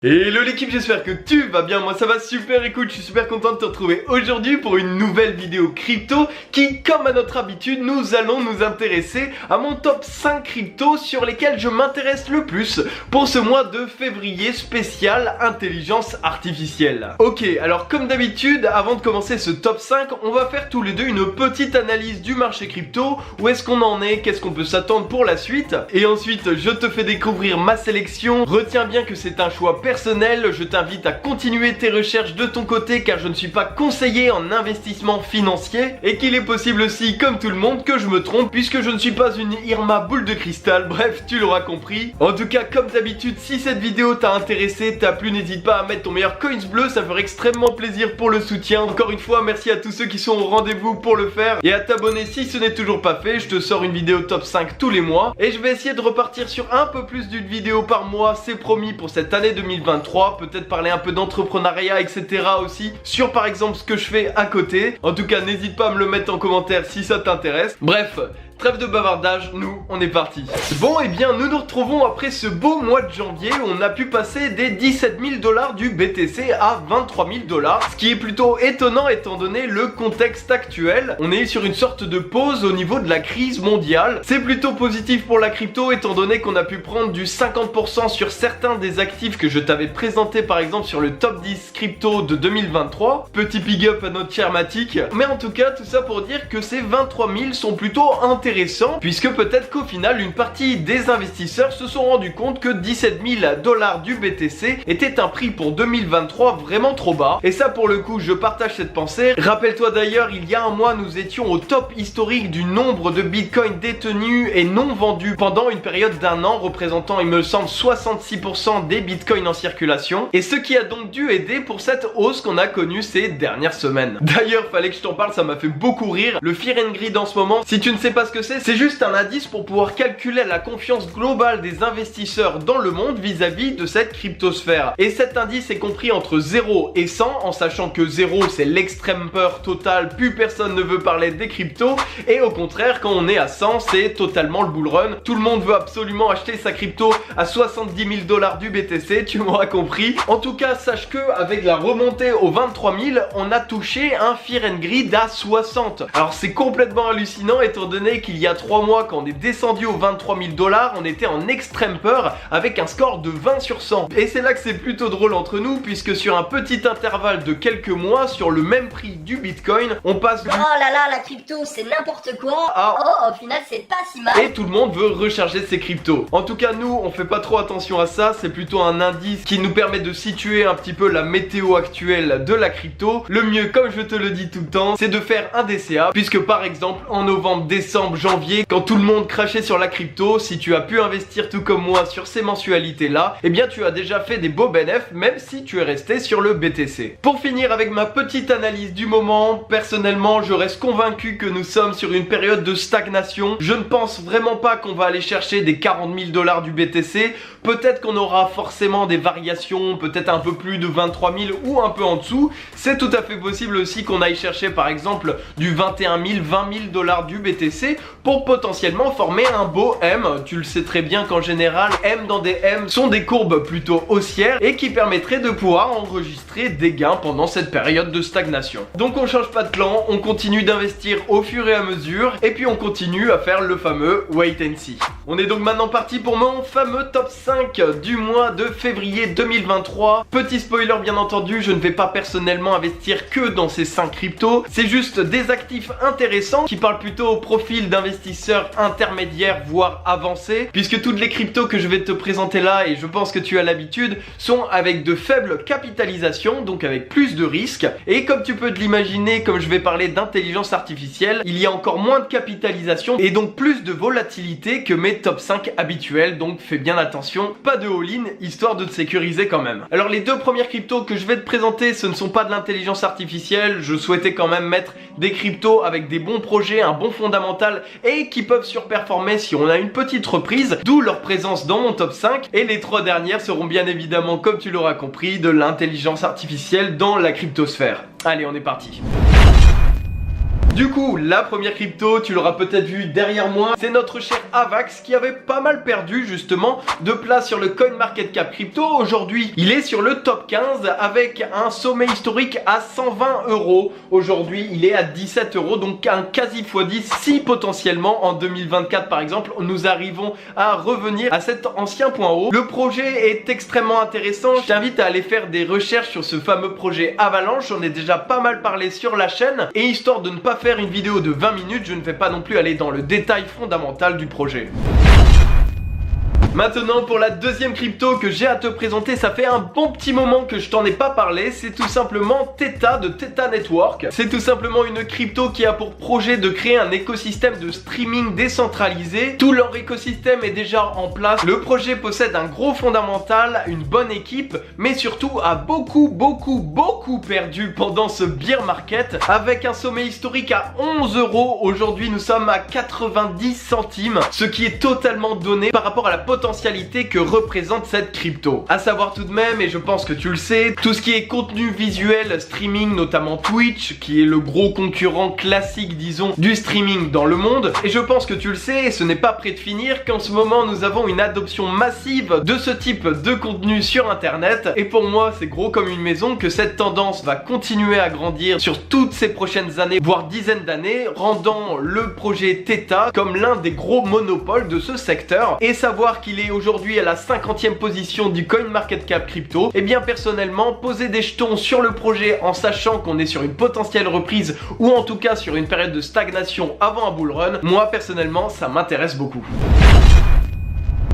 Hello l'équipe, j'espère que tu vas bien, moi ça va super. Écoute, je suis super content de te retrouver aujourd'hui pour une nouvelle vidéo crypto qui, comme à notre habitude, nous allons nous intéresser à mon top 5 crypto sur lesquels je m'intéresse le plus pour ce mois de février spécial intelligence artificielle. Ok, alors comme d'habitude, avant de commencer ce top 5, on va faire tous les deux une petite analyse du marché crypto, où est-ce qu'on en est, qu'est-ce qu'on peut s'attendre pour la suite, et ensuite je te fais découvrir ma sélection. Retiens bien que c'est un choix personnel, je t'invite à continuer tes recherches de ton côté car je ne suis pas conseiller en investissement financier et qu'il est possible aussi, comme tout le monde, que je me trompe puisque je ne suis pas une Irma boule de cristal, bref, tu l'auras compris. En tout cas, comme d'habitude, si cette vidéo t'a intéressé, t'a plu, n'hésite pas à mettre ton meilleur coins bleu, ça ferait extrêmement plaisir pour le soutien. Encore une fois, merci à tous ceux qui sont au rendez-vous pour le faire et à t'abonner si ce n'est toujours pas fait. Je te sors une vidéo top 5 tous les mois et je vais essayer de repartir sur un peu plus d'une vidéo par mois, c'est promis pour cette année 2023, peut-être parler un peu d'entrepreneuriat, etc. aussi, sur par exemple ce que je fais à côté. En tout cas, n'hésite pas à me le mettre en commentaire si ça t'intéresse. Bref, trêve de bavardage, nous, on est parti. Bon, et bien, nous nous retrouvons après ce beau mois de janvier où on a pu passer des 17 000 $ du BTC à 23 000 $, ce qui est plutôt étonnant étant donné le contexte actuel. On est sur une sorte de pause au niveau de la crise mondiale. C'est plutôt positif pour la crypto étant donné qu'on a pu prendre du 50% sur certains des actifs que je t'avais présenté par exemple sur le top 10 crypto de 2023. Petit big up à notre cher Matic. Mais en tout cas, tout ça pour dire que ces 23 000 sont plutôt intéressants, puisque peut-être qu'au final une partie des investisseurs se sont rendus compte que 17 000 $ du BTC était un prix pour 2023 vraiment trop bas, et ça pour le coup je partage cette pensée. Rappelle-toi d'ailleurs, il y a un mois nous étions au top historique du nombre de bitcoins détenus et non vendus pendant une période d'un an, représentant il me semble 66% des bitcoins en circulation, et ce qui a donc dû aider pour cette hausse qu'on a connue ces dernières semaines. D'ailleurs fallait que je t'en parle, ça m'a fait beaucoup rire. Le Fear and Greed en ce moment, si tu ne sais pas ce que c'est juste un indice pour pouvoir calculer la confiance globale des investisseurs dans le monde vis-à-vis de cette cryptosphère. Et cet indice est compris entre 0 et 100, en sachant que 0 c'est l'extrême peur totale, plus personne ne veut parler des cryptos, et au contraire quand on est à 100 c'est totalement le bull run. Tout le monde veut absolument acheter sa crypto à 70 000 $ du BTC, tu m'auras compris. En tout cas sache que avec la remontée aux 23 000, on a touché un Fear and Greed à 60. Alors c'est complètement hallucinant étant donné qu'il y a 3 mois, quand on est descendu aux 23 000 $, on était en extrême peur avec un score de 20 sur 100. Et c'est là que c'est plutôt drôle entre nous, puisque sur un petit intervalle de quelques mois, sur le même prix du bitcoin, on passe du oh là là, la crypto c'est n'importe quoi, ah. Oh, au final c'est pas si mal. Et tout le monde veut recharger ses cryptos. En tout cas nous on fait pas trop attention à ça, c'est plutôt un indice qui nous permet de situer un petit peu la météo actuelle de la crypto. Le mieux, comme je te le dis tout le temps, c'est de faire un DCA, puisque par exemple en novembre, décembre, janvier, quand tout le monde crachait sur la crypto, si tu as pu investir tout comme moi sur ces mensualités là, eh bien tu as déjà fait des beaux bénéfices même si tu es resté sur le BTC. Pour finir avec ma petite analyse du moment, personnellement je reste convaincu que nous sommes sur une période de stagnation. Je ne pense vraiment pas qu'on va aller chercher des 40 000 $ du BTC. Peut-être qu'on aura forcément des variations, peut-être un peu plus de 23 000 ou un peu en dessous. C'est tout à fait possible aussi qu'on aille chercher par exemple du 21 000, 20 000 $ du BTC pour potentiellement former un beau M. Tu le sais très bien qu'en général, M dans des M sont des courbes plutôt haussières et qui permettraient de pouvoir enregistrer des gains pendant cette période de stagnation. Donc on change pas de plan, on continue d'investir au fur et à mesure et puis on continue à faire le fameux wait and see. On est donc maintenant parti pour mon fameux top 5 du mois de février 2023. Petit spoiler bien entendu, je ne vais pas personnellement investir que dans ces 5 cryptos, c'est juste des actifs intéressants qui parlent plutôt au profil d'investisseurs intermédiaires voire avancés, puisque toutes les cryptos que je vais te présenter là, et je pense que tu as l'habitude, sont avec de faibles capitalisations, donc avec plus de risques. Et comme tu peux te l'imaginer, comme je vais parler d'intelligence artificielle, il y a encore moins de capitalisation et donc plus de volatilité que mes top 5 habituels, donc fais bien attention, pas de all-in, histoire de te sécuriser quand même. Alors les deux premières cryptos que je vais te présenter, ce ne sont pas de l'intelligence artificielle, je souhaitais quand même mettre des cryptos avec des bons projets, un bon fondamental et qui peuvent surperformer si on a une petite reprise, d'où leur présence dans mon top 5. Et les 3 dernières seront bien évidemment, comme tu l'auras compris, de l'intelligence artificielle dans la cryptosphère. Allez, on est parti. Du coup, la première crypto, tu l'auras peut-être vu derrière moi, c'est notre cher Avax qui avait pas mal perdu justement de place sur le CoinMarketCap crypto. Aujourd'hui, il est sur le top 15 avec un sommet historique à 120 €. Aujourd'hui, il est à 17 €, donc un quasi x10. Si potentiellement en 2024 par exemple, nous arrivons à revenir à cet ancien point haut. Le projet est extrêmement intéressant. Je t'invite à aller faire des recherches sur ce fameux projet Avalanche. J'en ai déjà pas mal parlé sur la chaîne. Et histoire de ne pas faire une vidéo de 20 minutes, je ne vais pas non plus aller dans le détail fondamental du projet. Maintenant pour la deuxième crypto que j'ai à te présenter, ça fait un bon petit moment que je t'en ai pas parlé, c'est tout simplement Theta de Theta Network. C'est tout simplement une crypto qui a pour projet de créer un écosystème de streaming décentralisé. Tout leur écosystème est déjà en place. Le projet possède un gros fondamental, une bonne équipe, mais surtout a beaucoup perdu pendant ce bear market avec un sommet historique à 11 €. Aujourd'hui nous sommes à 90 centimes, ce qui est totalement donné par rapport à la potentialité que représente cette crypto. À savoir tout de même, et je pense que tu le sais, tout ce qui est contenu visuel, streaming, notamment Twitch, qui est le gros concurrent classique, disons, du streaming dans le monde. Et je pense que tu le sais, et ce n'est pas près de finir, qu'en ce moment nous avons une adoption massive de ce type de contenu sur internet. Et pour moi, c'est gros comme une maison que cette tendance va continuer à grandir sur toutes ces prochaines années, voire dizaines d'années, rendant le projet Theta comme l'un des gros monopoles de ce secteur. Et savoir qu'il est aujourd'hui à la 50e position du CoinMarketCap crypto, et bien personnellement, poser des jetons sur le projet en sachant qu'on est sur une potentielle reprise ou en tout cas sur une période de stagnation avant un bull run, moi personnellement ça m'intéresse beaucoup.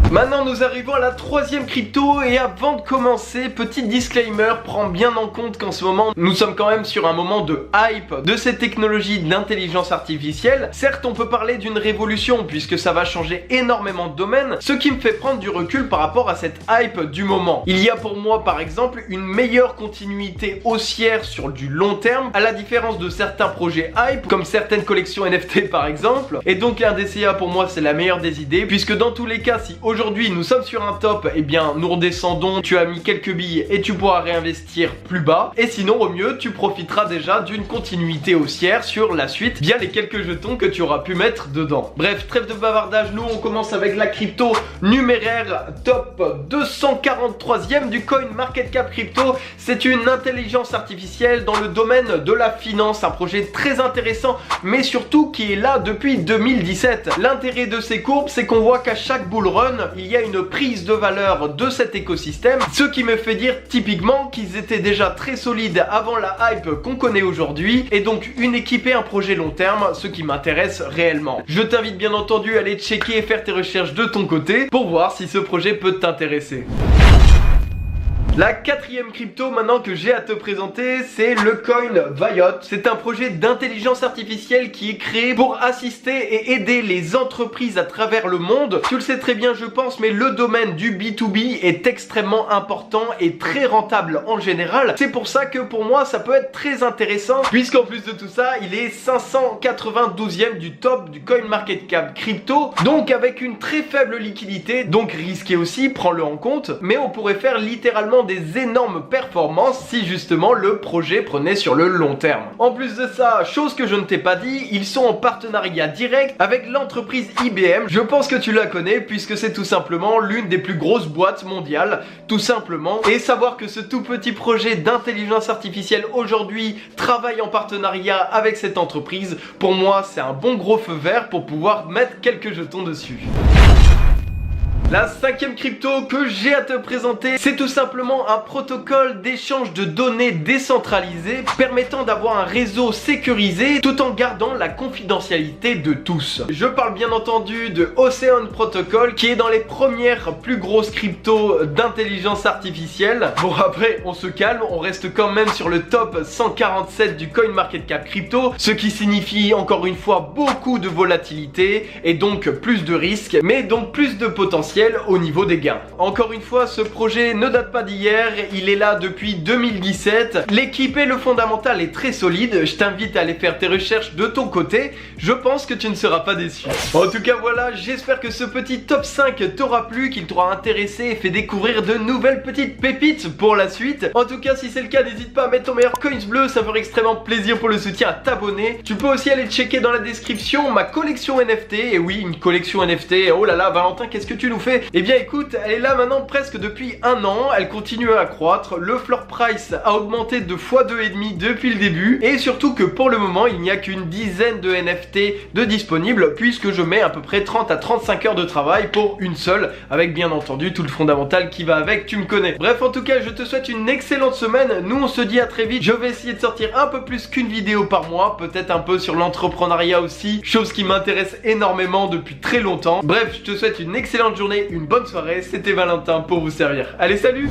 Maintenant nous arrivons à la troisième crypto et avant de commencer, petit disclaimer, prends bien en compte qu'en ce moment nous sommes quand même sur un moment de hype de ces technologies d'intelligence artificielle. Certes on peut parler d'une révolution puisque ça va changer énormément de domaines, ce qui me fait prendre du recul par rapport à cette hype du moment. Il y a pour moi par exemple une meilleure continuité haussière sur du long terme, à la différence de certains projets hype comme certaines collections NFT par exemple. Et donc l'NDCA pour moi c'est la meilleure des idées puisque dans tous les cas si aujourd'hui nous sommes sur un top, et bien nous redescendons, tu as mis quelques billes et tu pourras réinvestir plus bas. Et sinon au mieux tu profiteras déjà d'une continuité haussière sur la suite via les quelques jetons que tu auras pu mettre dedans. Bref, trêve de bavardage, nous on commence avec la crypto numéraire top 243e du CoinMarketCap crypto. C'est une intelligence artificielle dans le domaine de la finance, un projet très intéressant mais surtout qui est là depuis 2017. L'intérêt de ces courbes c'est qu'on voit qu'à chaque bull run il y a une prise de valeur de cet écosystème, ce qui me fait dire typiquement qu'ils étaient déjà très solides avant la hype qu'on connaît aujourd'hui, et donc une équipe et un projet long terme, ce qui m'intéresse réellement. Je t'invite bien entendu à aller checker et faire tes recherches de ton côté pour voir si ce projet peut t'intéresser. La quatrième crypto maintenant que j'ai à te présenter, c'est le coin Viot. C'est un projet d'intelligence artificielle qui est créé pour assister et aider les entreprises à travers le monde. Tu le sais très bien je pense, mais le domaine du B2B est extrêmement important et très rentable en général. C'est pour ça que pour moi ça peut être très intéressant, puisqu'en plus de tout ça, il est 592e du top du CoinMarketCap crypto, donc avec une très faible liquidité, donc risqué aussi, prends-le en compte, mais on pourrait faire littéralement des énormes performances si justement le projet prenait sur le long terme. En plus de ça, chose que je ne t'ai pas dit, ils sont en partenariat direct avec l'entreprise IBM. Je pense que tu la connais puisque c'est tout simplement l'une des plus grosses boîtes mondiales, tout simplement. Et savoir que ce tout petit projet d'intelligence artificielle aujourd'hui travaille en partenariat avec cette entreprise, pour moi c'est un bon gros feu vert pour pouvoir mettre quelques jetons dessus. La cinquième crypto que j'ai à te présenter, c'est tout simplement un protocole d'échange de données décentralisé permettant d'avoir un réseau sécurisé tout en gardant la confidentialité de tous. Je parle bien entendu de Ocean Protocol qui est dans les premières plus grosses cryptos d'intelligence artificielle. Bon après on se calme, on reste quand même sur le top 147 du CoinMarketCap crypto, ce qui signifie encore une fois beaucoup de volatilité et donc plus de risques, mais donc plus de potentiel exponentielle au niveau des gains. Encore une fois, ce projet ne date pas d'hier, il est là depuis 2017. L'équipe et le fondamental est très solide, je t'invite à aller faire tes recherches de ton côté, je pense que tu ne seras pas déçu. En tout cas voilà, j'espère que ce petit top 5 t'aura plu, qu'il t'aura intéressé et fait découvrir de nouvelles petites pépites pour la suite. En tout cas, si c'est le cas, n'hésite pas à mettre ton meilleur coins bleu, ça ferait extrêmement plaisir pour le soutien, à t'abonner. Tu peux aussi aller checker dans la description ma collection NFT, et oui, une collection NFT, oh là là, Valentin, qu'est-ce que tu nous fais? Eh bien écoute, elle est là maintenant presque depuis un an, elle continue à accroître, le floor price a augmenté de x2,5 depuis le début, et surtout que pour le moment, il n'y a qu'une dizaine de NFT de disponibles, puisque je mets à peu près 30 à 35 heures de travail pour une seule, avec bien entendu tout le fondamental qui va avec, tu me connais. Bref, en tout cas, je te souhaite une excellente semaine, nous on se dit à très vite, je vais essayer de sortir un peu plus qu'une vidéo par mois, peut-être un peu sur l'entrepreneuriat aussi, chose qui m'intéresse énormément depuis très longtemps. Bref, je te souhaite une excellente journée, une bonne soirée, c'était Valentin pour vous servir. Allez, salut!